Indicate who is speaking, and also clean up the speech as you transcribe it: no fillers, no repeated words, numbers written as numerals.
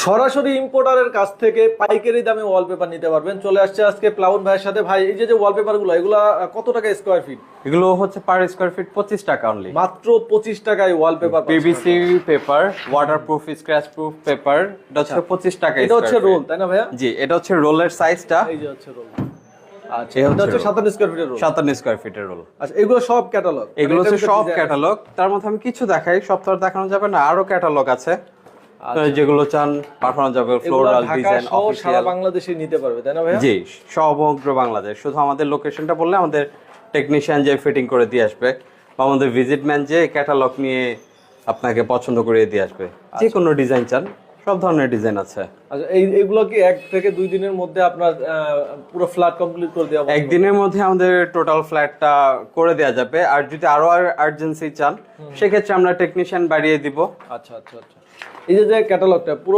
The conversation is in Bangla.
Speaker 1: সরাসরি ইম্পোর্টারের কাছ থেকে পাইকারি দামে ওয়ালপেপার নিতে পারবেন। চলে আসছে আজকে প্লাউন ভাইয়ের সাথে। ভাই, এই যে ওয়ালপেপার গুলো, এগুলা কত টাকা স্কোয়ার ফিট?
Speaker 2: এগুলো হচ্ছে পার স্কয়ার ফিট 25 টাকা অনলি।
Speaker 1: মাত্র 25 টাকায় wallpaper.
Speaker 2: PVC paper, waterproof, scratch proof paper, এটা হচ্ছে 25 টাকা।
Speaker 1: এটা হচ্ছে রোল, তাই না ভাইয়া?
Speaker 2: জি, এটা হচ্ছে রোলের সাইজটা।
Speaker 1: এই যে হচ্ছে রোল। আচ্ছা, এটা হচ্ছে 57 স্কয়ার ফিটের রোল।
Speaker 2: 57 স্কয়ার ফিটের রোল।
Speaker 1: আচ্ছা, এগুলো সব ক্যাটালগ?
Speaker 2: এগুলো হচ্ছে সব ক্যাটালগ। তার মধ্যে আমি কিছু দেখাই, সব তো আর দেখানো যাবে না, আরো ক্যাটালগ আছে যেগুলো চান পাঠানো যাবে। ফ্লোরাল ডিজাইন অফিশিয়াল
Speaker 1: সারা বাংলাদেশে নিতে পারবে, তাই না ভাইয়া?
Speaker 2: জি, সমগ্র বাংলাদেশ। শুধু আমাদের লোকেশনটা বললে আমাদের টেকনিশিয়ান যে ফিটিং করে দিয়ে আসবে, বা আমাদের ভিজিট ম্যান যে ক্যাটালগ নিয়ে আপনাকে পছন্দ করে দিয়ে আসবে। যে কোনো ডিজাইন চান, সব ধরনের ডিজাইন আছে।
Speaker 1: আচ্ছা, এইগুলো কি 1 থেকে 2 দিনের মধ্যে আপনার পুরো ফ্ল্যাট কমপ্লিট করে দেওয়া?
Speaker 2: একদিনের মধ্যে আমাদের টোটাল ফ্ল্যাটটা করে দেওয়া যাবে। আর যদি আরো আর্জেন্সি চান, সেক্ষেত্রে আমরা টেকনিশিয়ান বাড়িয়ে দিব।
Speaker 1: আচ্ছা আচ্ছা আচ্ছা। এই যে ক্যাটালগটা